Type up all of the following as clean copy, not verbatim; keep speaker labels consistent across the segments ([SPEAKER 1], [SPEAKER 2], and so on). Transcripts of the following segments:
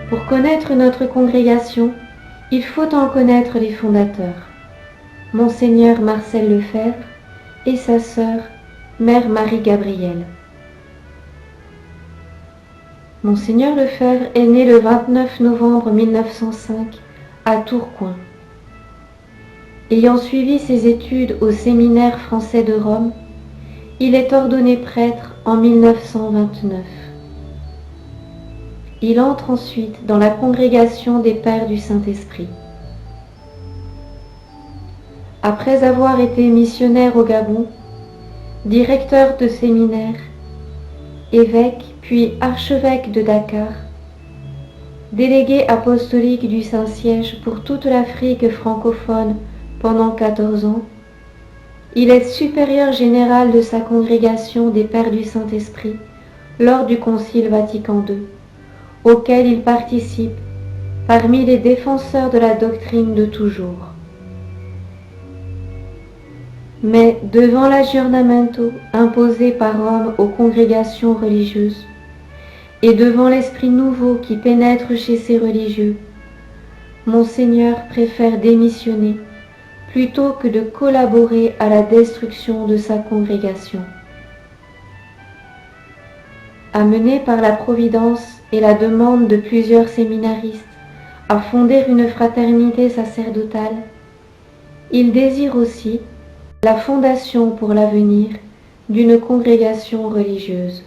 [SPEAKER 1] Pour connaître notre congrégation, il faut en connaître les fondateurs, Monseigneur Marcel Lefebvre et sa sœur, Mère Marie-Gabrielle. Monseigneur Lefebvre est né le 29 novembre 1905 à Tourcoing. Ayant suivi ses études au séminaire français de Rome, il est ordonné prêtre en 1929. Il entre ensuite dans la congrégation des Pères du Saint-Esprit. Après avoir été missionnaire au Gabon, directeur de séminaire, évêque puis archevêque de Dakar, délégué apostolique du Saint-Siège pour toute l'Afrique francophone pendant 14 ans, il est supérieur général de sa congrégation des Pères du Saint-Esprit lors du Concile Vatican II, auquel il participe parmi les défenseurs de la doctrine de toujours. Mais devant l'aggiornamento imposé par Rome aux congrégations religieuses, et devant l'esprit nouveau qui pénètre chez ces religieux, Monseigneur préfère démissionner plutôt que de collaborer à la destruction de sa congrégation. Amené par la providence et la demande de plusieurs séminaristes à fonder une fraternité sacerdotale, il désire aussi la fondation pour l'avenir d'une congrégation religieuse.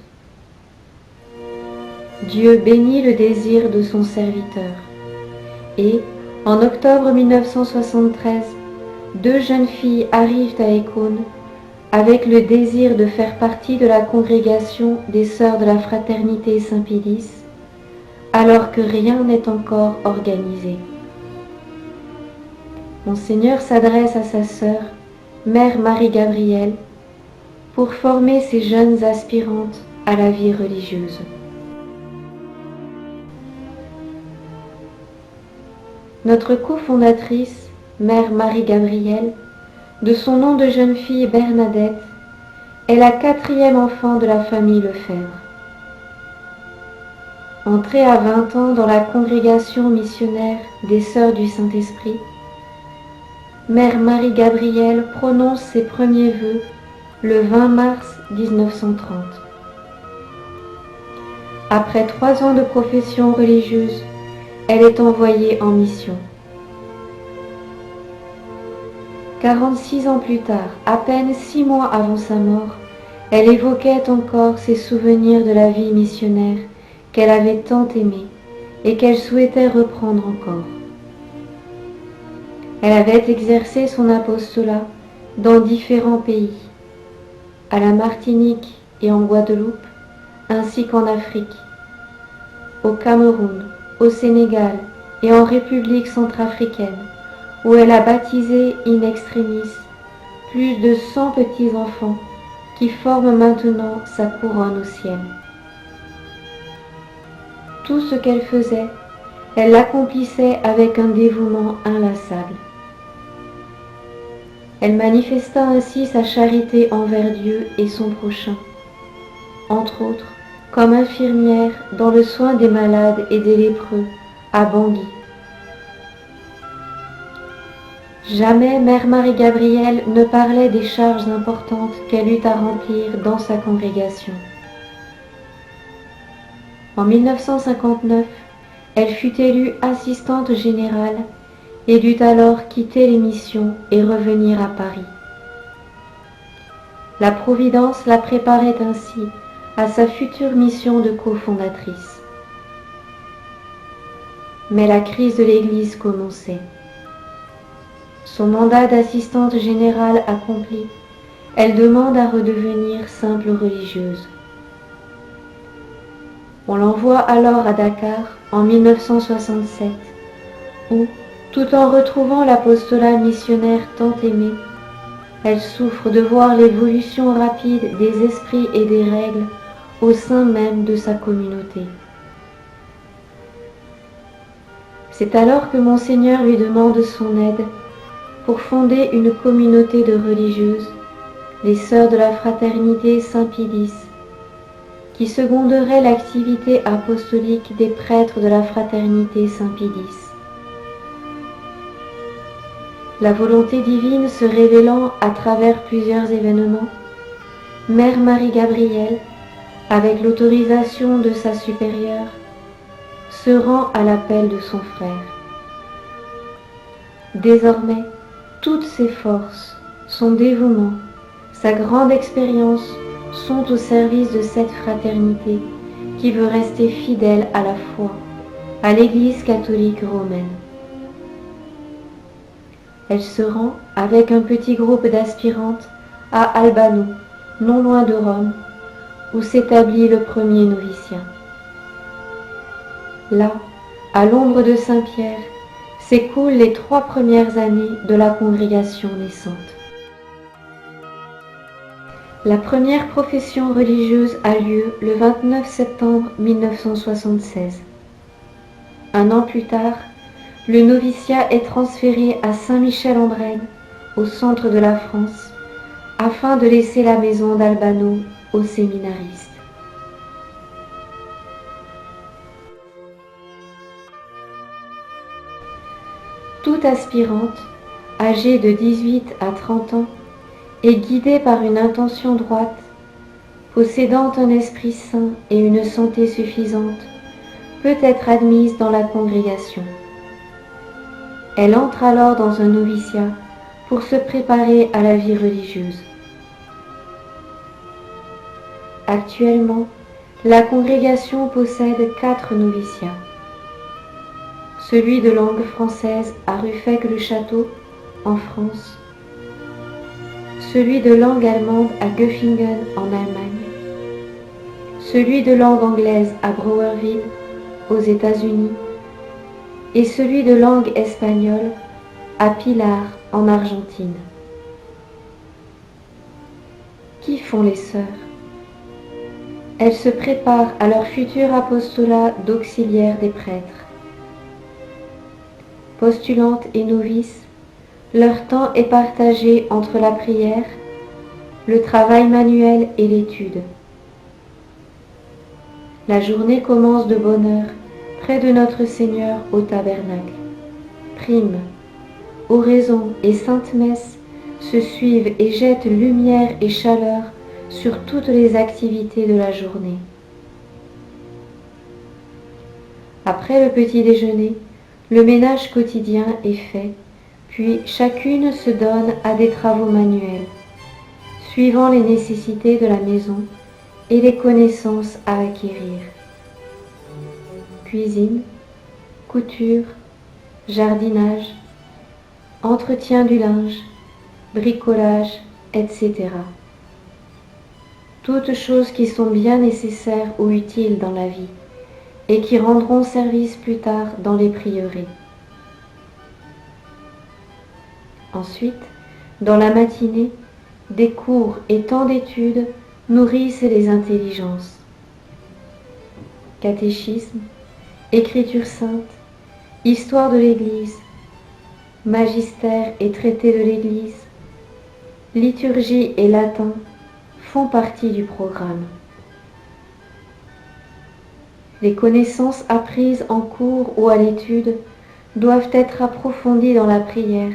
[SPEAKER 1] Dieu bénit le désir de son serviteur et, en octobre 1973, 2 jeunes filles arrivent à Écône avec le désir de faire partie de la congrégation des Sœurs de la Fraternité Saint-Pédis, alors que rien n'est encore organisé. Monseigneur s'adresse à sa sœur, Mère Marie-Gabrielle, pour former ces jeunes aspirantes à la vie religieuse. Notre cofondatrice, Mère Marie-Gabrielle, de son nom de jeune fille Bernadette, est la 4e enfant de la famille Lefebvre. Entrée à 20 ans dans la congrégation missionnaire des Sœurs du Saint-Esprit, Mère Marie-Gabrielle prononce ses premiers vœux le 20 mars 1930. Après 3 ans de profession religieuse, elle est envoyée en mission. 46 ans plus tard, à peine 6 mois avant sa mort, elle évoquait encore ses souvenirs de la vie missionnaire qu'elle avait tant aimée et qu'elle souhaitait reprendre encore. Elle avait exercé son apostolat dans différents pays, à la Martinique et en Guadeloupe, ainsi qu'en Afrique, au Cameroun, au Sénégal et en République centrafricaine, où elle a baptisé in extremis plus de 100 petits-enfants qui forment maintenant sa couronne au ciel. Tout ce qu'elle faisait, elle l'accomplissait avec un dévouement inlassable. Elle manifesta ainsi sa charité envers Dieu et son prochain, entre autres comme infirmière dans le soin des malades et des lépreux à Bangui. Jamais Mère Marie-Gabrielle ne parlait des charges importantes qu'elle eut à remplir dans sa congrégation. En 1959, elle fut élue assistante générale et dut alors quitter les missions et revenir à Paris. La Providence la préparait ainsi à sa future mission de cofondatrice. Mais la crise de l'Église commençait. Son mandat d'assistante générale accompli, elle demande à redevenir simple religieuse. On l'envoie alors à Dakar en 1967, où, tout en retrouvant l'apostolat missionnaire tant aimé, elle souffre de voir l'évolution rapide des esprits et des règles au sein même de sa communauté. C'est alors que Monseigneur lui demande son aide pour fonder une communauté de religieuses, les Sœurs de la Fraternité Saint-Pédis, qui seconderait l'activité apostolique des prêtres de la fraternité Saint-Pédis. La volonté divine se révélant à travers plusieurs événements, Mère Marie-Gabrielle, avec l'autorisation de sa supérieure, se rend à l'appel de son frère. Désormais, toutes ses forces, son dévouement, sa grande expérience sont au service de cette fraternité qui veut rester fidèle à la foi, à l'Église catholique romaine. Elle se rend avec un petit groupe d'aspirantes à Albano, non loin de Rome, où s'établit le premier noviciat. Là, à l'ombre de Saint-Pierre, s'écoulent les 3 premières années de la congrégation naissante. La première profession religieuse a lieu le 29 septembre 1976. Un an plus tard, le noviciat est transféré à Saint-Michel-en-Brenne, au centre de la France, afin de laisser la maison d'Albano aux séminaristes. Toute aspirante, âgée de 18 à 30 ans, est guidée par une intention droite, possédant un esprit saint et une santé suffisante, peut être admise dans la congrégation. Elle entre alors dans un noviciat pour se préparer à la vie religieuse. Actuellement, la congrégation possède 4 noviciats. Celui de langue française à Ruffec-le-Château, en France. Celui de langue allemande à Göffingen, en Allemagne. Celui de langue anglaise à Brouwerville, aux États-Unis. Et celui de langue espagnole à Pilar, en Argentine. Qu'y font les sœurs? Elles se préparent à leur futur apostolat d'auxiliaire des prêtres. Postulantes et novices, leur temps est partagé entre la prière, le travail manuel et l'étude. La journée commence de bonne heure près de notre Seigneur au tabernacle. Prime, oraison et sainte messe se suivent et jettent lumière et chaleur sur toutes les activités de la journée. Après le petit déjeuner, le ménage quotidien est fait, puis chacune se donne à des travaux manuels, suivant les nécessités de la maison et les connaissances à acquérir. Cuisine, couture, jardinage, entretien du linge, bricolage, etc. Toutes choses qui sont bien nécessaires ou utiles dans la vie et qui rendront service plus tard dans les prieurés. Ensuite, dans la matinée, des cours et temps d'études nourrissent les intelligences. Catéchisme, écriture sainte, histoire de l'Église, magistère et traité de l'Église, liturgie et latin font partie du programme. Les connaissances apprises en cours ou à l'étude doivent être approfondies dans la prière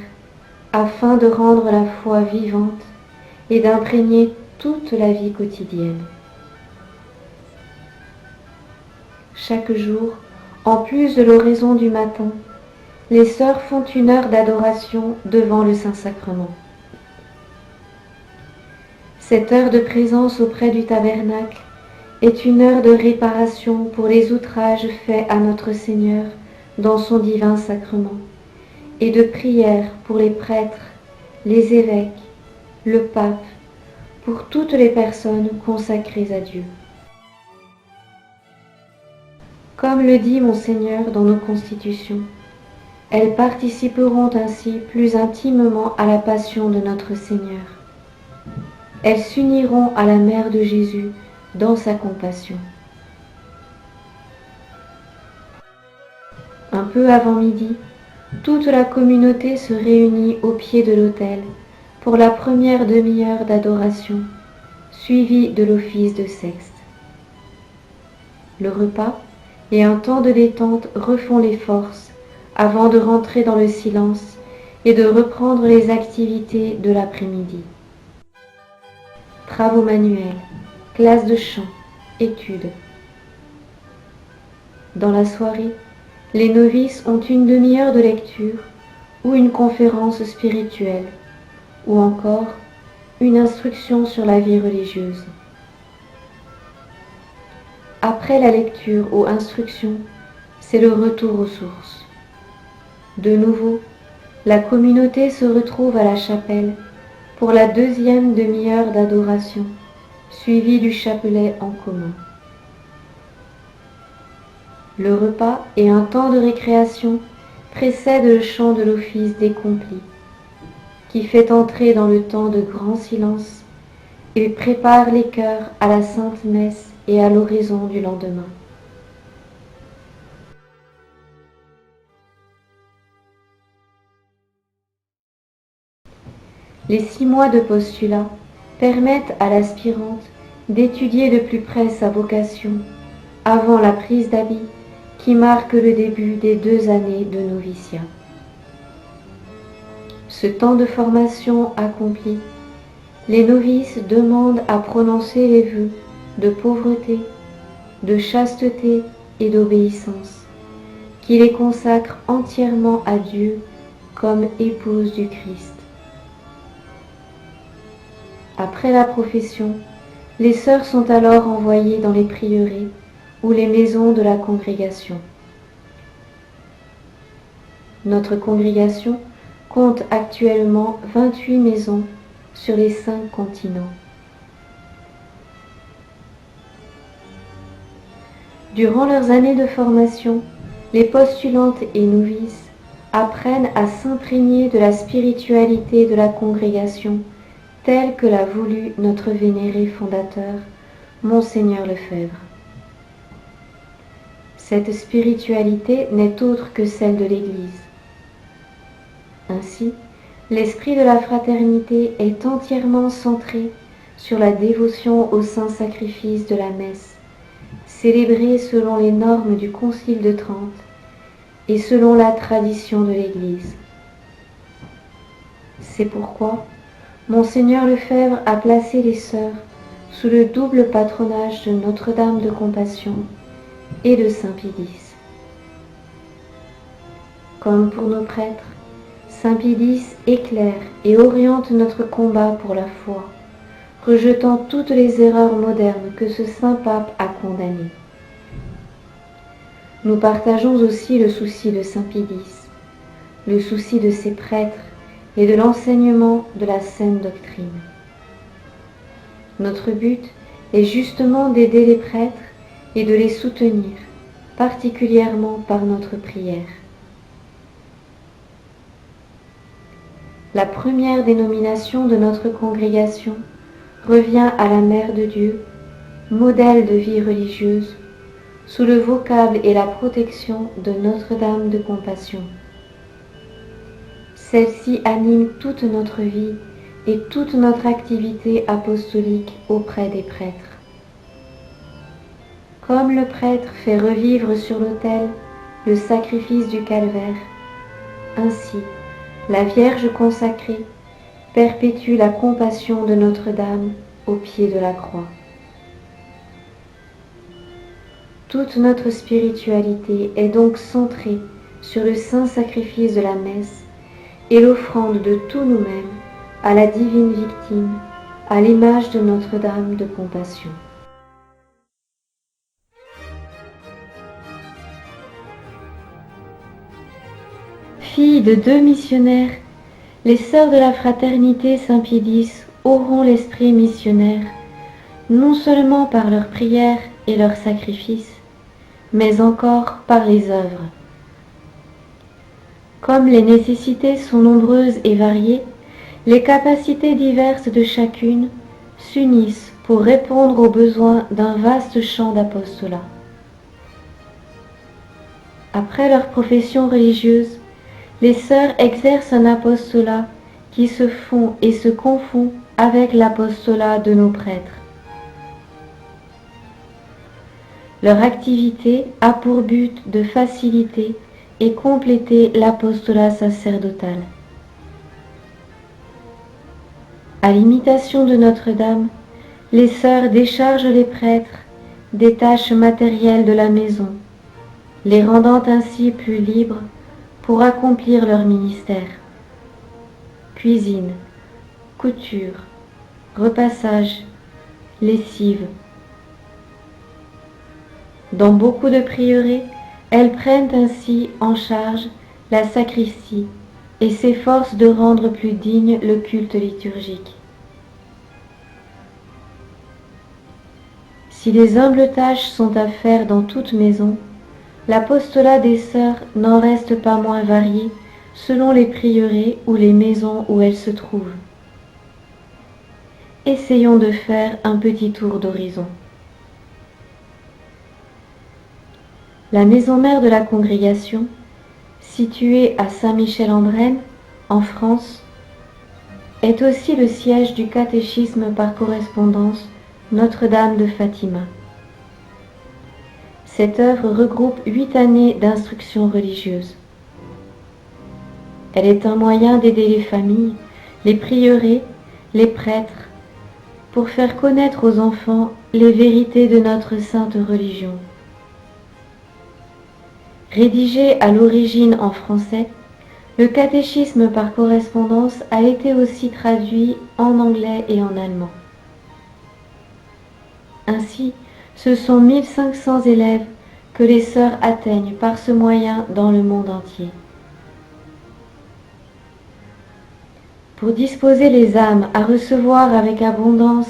[SPEAKER 1] afin de rendre la foi vivante et d'imprégner toute la vie quotidienne. Chaque jour, en plus de l'oraison du matin, les sœurs font une heure d'adoration devant le Saint-Sacrement. Cette heure de présence auprès du tabernacle est une heure de réparation pour les outrages faits à notre Seigneur dans son divin sacrement, et de prière pour les prêtres, les évêques, le pape, pour toutes les personnes consacrées à Dieu. Comme le dit Monseigneur dans nos constitutions, elles participeront ainsi plus intimement à la passion de notre Seigneur. Elles s'uniront à la Mère de Jésus dans sa compassion. Un peu avant midi, toute la communauté se réunit au pied de l'autel pour la première demi-heure d'adoration, suivie de l'office de Sexte. Le repas et un temps de détente refont les forces avant de rentrer dans le silence et de reprendre les activités de l'après-midi. Travaux manuels, classe de chant, études. Dans la soirée, les novices ont une demi-heure de lecture ou une conférence spirituelle ou encore une instruction sur la vie religieuse. Après la lecture ou instruction, c'est le retour aux sources. De nouveau, la communauté se retrouve à la chapelle pour la deuxième demi-heure d'adoration, suivie du chapelet en commun. Le repas et un temps de récréation précèdent le chant de l'office des complis, qui fait entrer dans le temps de grand silence et prépare les cœurs à la sainte messe et à l'oraison du lendemain. Les 6 mois de postulat permettent à l'aspirante d'étudier de plus près sa vocation avant la prise d'habit qui marque le début des 2 années de noviciat. Ce temps de formation accompli, les novices demandent à prononcer les vœux de pauvreté, de chasteté et d'obéissance, qui les consacrent entièrement à Dieu comme épouse du Christ. Après la profession, les sœurs sont alors envoyées dans les prieurés ou les maisons de la congrégation. Notre congrégation compte actuellement 28 maisons sur les 5 continents. Durant leurs années de formation, les postulantes et novices apprennent à s'imprégner de la spiritualité de la congrégation telle que l'a voulu notre vénéré fondateur, Monseigneur Lefebvre. Cette spiritualité n'est autre que celle de l'Église. Ainsi, l'esprit de la fraternité est entièrement centré sur la dévotion au saint sacrifice de la messe, célébrée selon les normes du Concile de Trente et selon la tradition de l'Église. C'est pourquoi Monseigneur Lefebvre a placé les sœurs sous le double patronage de Notre-Dame de Compassion et de Saint Pie-X. Comme pour nos prêtres, Saint Pie-X éclaire et oriente notre combat pour la foi, rejetant toutes les erreurs modernes que ce saint pape a condamnées. Nous partageons aussi le souci de Saint Pie-X, le souci de ses prêtres et de l'enseignement de la saine doctrine. Notre but est justement d'aider les prêtres et de les soutenir, particulièrement par notre prière. La première dénomination de notre congrégation revient à la Mère de Dieu, modèle de vie religieuse, sous le vocable et la protection de Notre-Dame de Compassion. Celle-ci anime toute notre vie et toute notre activité apostolique auprès des prêtres. Comme le prêtre fait revivre sur l'autel le sacrifice du calvaire, ainsi la Vierge consacrée perpétue la compassion de Notre-Dame au pied de la croix. Toute notre spiritualité est donc centrée sur le saint sacrifice de la messe et l'offrande de tous nous-mêmes à la divine victime, à l'image de Notre-Dame de Compassion. Filles de 2 missionnaires, les sœurs de la fraternité Saint-Pie-X auront l'esprit missionnaire, non seulement par leurs prières et leurs sacrifices, mais encore par les œuvres. Comme les nécessités sont nombreuses et variées, les capacités diverses de chacune s'unissent pour répondre aux besoins d'un vaste champ d'apostolat. Après leur profession religieuse, les sœurs exercent un apostolat qui se fond et se confond avec l'apostolat de nos prêtres. Leur activité a pour but de faciliter et compléter l'apostolat sacerdotal. À l'imitation de Notre-Dame, les sœurs déchargent les prêtres des tâches matérielles de la maison, les rendant ainsi plus libres pour accomplir leur ministère. Cuisine, couture, repassage, lessive. Dans beaucoup de prieurés, elles prennent ainsi en charge la sacristie et s'efforcent de rendre plus digne le culte liturgique. Si les humbles tâches sont à faire dans toute maison, l'apostolat des sœurs n'en reste pas moins varié selon les prieurés ou les maisons où elles se trouvent. Essayons de faire un petit tour d'horizon. La maison mère de la congrégation, située à Saint-Michel-en-Brenne, en France, est aussi le siège du catéchisme par correspondance Notre-Dame de Fatima. Cette œuvre regroupe 8 années d'instruction religieuse. Elle est un moyen d'aider les familles, les prieurés, les prêtres, pour faire connaître aux enfants les vérités de notre sainte religion. Rédigé à l'origine en français, le catéchisme par correspondance a été aussi traduit en anglais et en allemand. Ainsi, ce sont 1500 élèves que les sœurs atteignent par ce moyen dans le monde entier. Pour disposer les âmes à recevoir avec abondance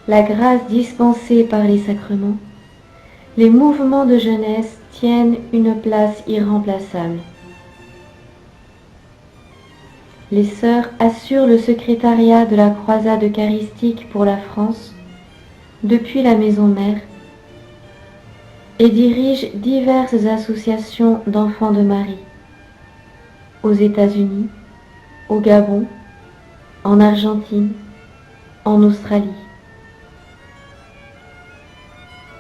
[SPEAKER 1] la grâce dispensée par les sacrements, les mouvements de jeunesse tiennent une place irremplaçable. Les sœurs assurent le secrétariat de la croisade eucharistique pour la France depuis la maison mère et dirigent diverses associations d'enfants de Marie aux États-Unis, au Gabon, en Argentine, en Australie.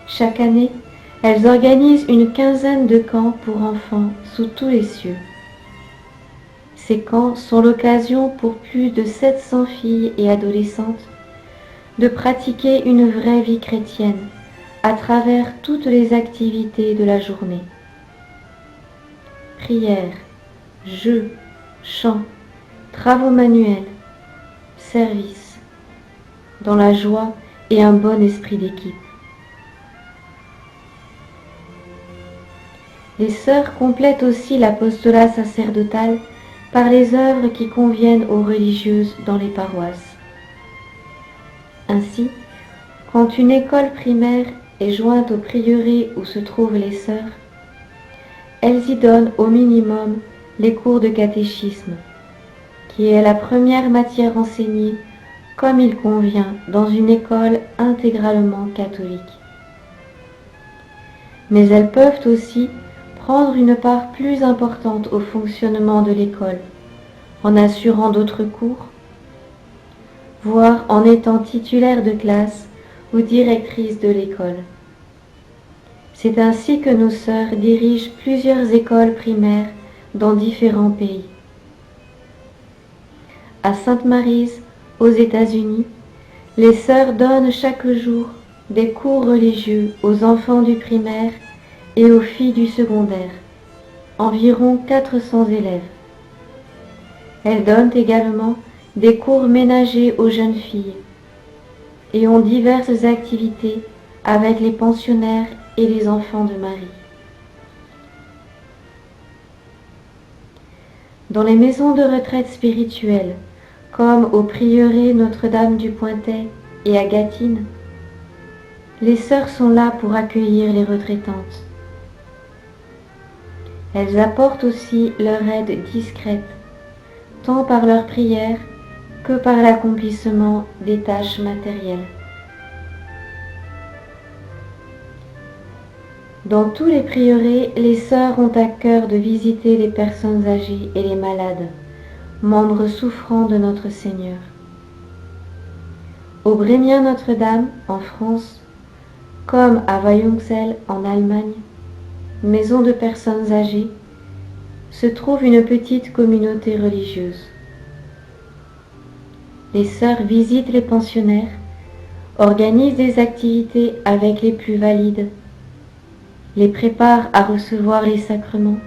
[SPEAKER 1] Chaque année, elles organisent une quinzaine de camps pour enfants sous tous les cieux. Ces camps sont l'occasion pour plus de 700 filles et adolescentes de pratiquer une vraie vie chrétienne à travers toutes les activités de la journée. Prières, jeux, chants, travaux manuels, services, dans la joie et un bon esprit d'équipe. Les sœurs complètent aussi l'apostolat sacerdotal par les œuvres qui conviennent aux religieuses dans les paroisses. Ainsi, quand une école primaire est jointe au prieuré où se trouvent les sœurs, elles y donnent au minimum les cours de catéchisme, qui est la première matière enseignée comme il convient dans une école intégralement catholique. Mais elles peuvent aussi prendre une part plus importante au fonctionnement de l'école, en assurant d'autres cours, voire en étant titulaire de classe ou directrice de l'école. C'est ainsi que nos sœurs dirigent plusieurs écoles primaires dans différents pays. À Sainte-Maryse, aux États-Unis, les sœurs donnent chaque jour des cours religieux aux enfants du primaire et aux filles du secondaire, environ 400 élèves. Elles donnent également des cours ménagers aux jeunes filles et ont diverses activités avec les pensionnaires et les enfants de Marie. Dans les maisons de retraite spirituelles, comme au prieuré Notre-Dame du Pointet et à Gâtine, les sœurs sont là pour accueillir les retraitantes. Elles apportent aussi leur aide discrète, tant par leur prière que par l'accomplissement des tâches matérielles. Dans tous les prieurés, les sœurs ont à cœur de visiter les personnes âgées et les malades, membres souffrants de notre Seigneur. Au Brémien Notre-Dame, en France, comme à Weihungsel en Allemagne, maison de personnes âgées, se trouve une petite communauté religieuse. Les sœurs visitent les pensionnaires, organisent des activités avec les plus valides, les préparent à recevoir les sacrements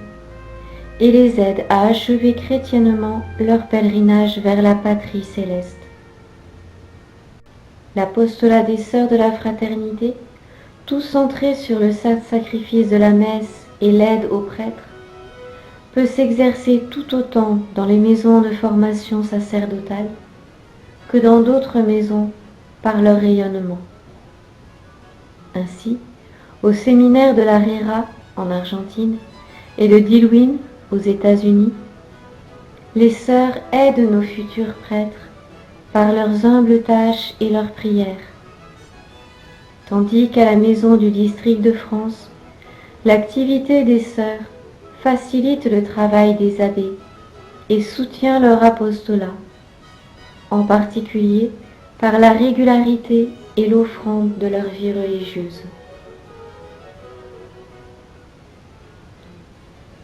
[SPEAKER 1] et les aident à achever chrétiennement leur pèlerinage vers la patrie céleste. L'apostolat des sœurs de la fraternité, tout centré sur le saint sacrifice de la messe et l'aide aux prêtres, peut s'exercer tout autant dans les maisons de formation sacerdotale que dans d'autres maisons par leur rayonnement. Ainsi, au séminaire de la Rera en Argentine et de Dillwyn aux États-Unis, les sœurs aident nos futurs prêtres par leurs humbles tâches et leurs prières, tandis qu'à la maison du district de France, l'activité des sœurs facilite le travail des abbés et soutient leur apostolat, en particulier par la régularité et l'offrande de leur vie religieuse.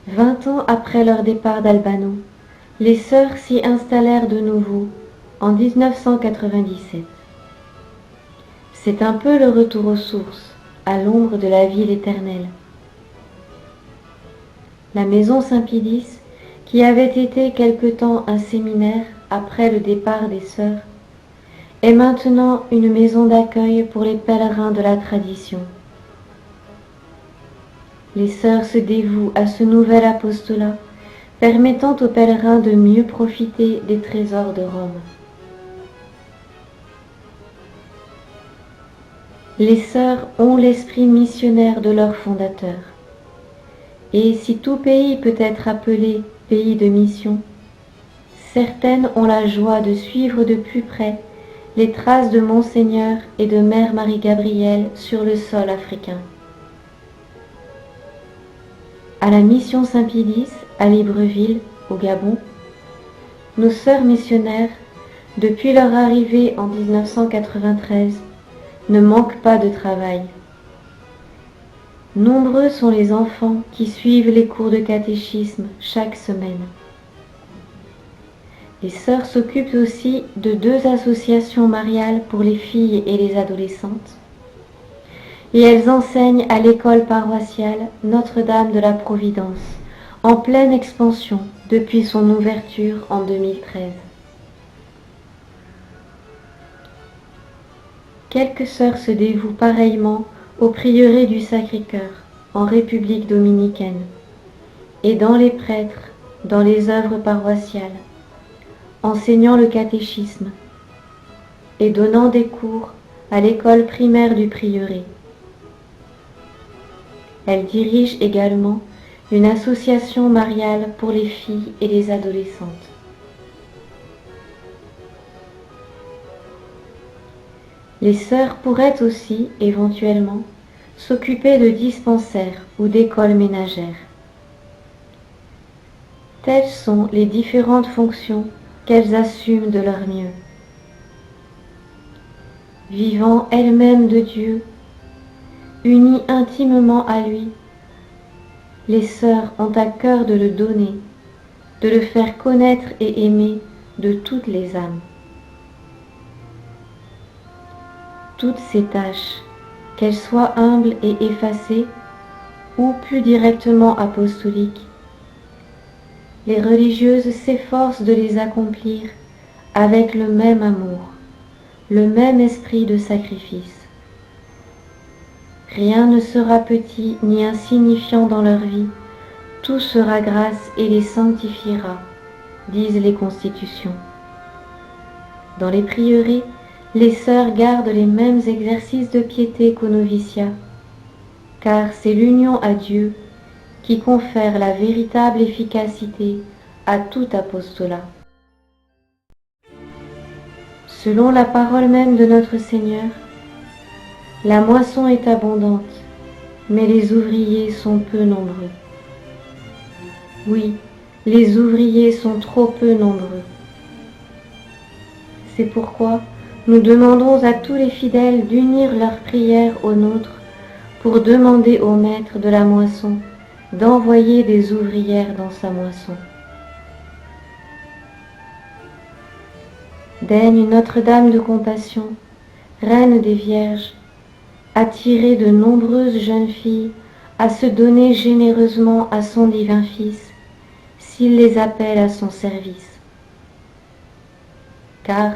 [SPEAKER 1] 20 ans après leur départ d'Albano, les sœurs s'y installèrent de nouveau en 1997. C'est un peu le retour aux sources, à l'ombre de la ville éternelle. La maison Saint-Pédis, qui avait été quelque temps un séminaire après le départ des sœurs, est maintenant une maison d'accueil pour les pèlerins de la tradition. Les sœurs se dévouent à ce nouvel apostolat, permettant aux pèlerins de mieux profiter des trésors de Rome. Les sœurs ont l'esprit missionnaire de leur fondateur. Et si tout pays peut être appelé pays de mission, certaines ont la joie de suivre de plus près les traces de Monseigneur et de Mère Marie-Gabrielle sur le sol africain. À la mission Saint-Pédis, à Libreville, au Gabon, nos sœurs missionnaires, depuis leur arrivée en 1993, ne manquent pas de travail. Nombreux sont les enfants qui suivent les cours de catéchisme chaque semaine. Les sœurs s'occupent aussi de 2 associations mariales pour les filles et les adolescentes, et elles enseignent à l'école paroissiale Notre-Dame de la Providence, en pleine expansion depuis son ouverture en 2013. Quelques sœurs se dévouent pareillement au prieuré du Sacré-Cœur en République dominicaine, et dans les prêtres, dans les œuvres paroissiales, enseignant le catéchisme et donnant des cours à l'école primaire du prieuré. Elle dirige également une association mariale pour les filles et les adolescentes. Les sœurs pourraient aussi, éventuellement, s'occuper de dispensaires ou d'écoles ménagères. Telles sont les différentes fonctions qu'elles assument de leur mieux. Vivant elles-mêmes de Dieu, unies intimement à lui, les sœurs ont à cœur de le donner, de le faire connaître et aimer de toutes les âmes. Toutes ces tâches, qu'elles soient humbles et effacées, ou plus directement apostoliques, les religieuses s'efforcent de les accomplir avec le même amour, le même esprit de sacrifice. Rien ne sera petit ni insignifiant dans leur vie, tout sera grâce et les sanctifiera, disent les constitutions. Dans les prieurés, les sœurs gardent les mêmes exercices de piété qu'au noviciat, car c'est l'union à Dieu qui confère la véritable efficacité à tout apostolat. Selon la parole même de notre Seigneur, la moisson est abondante, mais les ouvriers sont peu nombreux. Oui, les ouvriers sont trop peu nombreux. C'est pourquoi nous demandons à tous les fidèles d'unir leurs prières aux nôtres pour demander au maître de la moisson d'envoyer des ouvrières dans sa moisson. Daigne Notre-Dame de Compassion, Reine des Vierges, attirer de nombreuses jeunes filles à se donner généreusement à son divin Fils, s'il les appelle à son service. Car,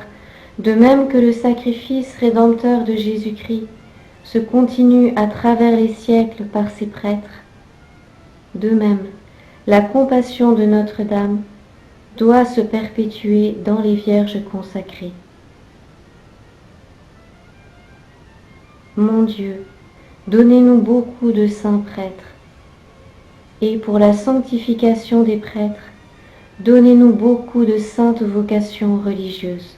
[SPEAKER 1] de même que le sacrifice rédempteur de Jésus-Christ se continue à travers les siècles par ses prêtres, de même, la compassion de Notre-Dame doit se perpétuer dans les Vierges consacrées. Mon Dieu, donnez-nous beaucoup de saints prêtres, et pour la sanctification des prêtres, donnez-nous beaucoup de saintes vocations religieuses.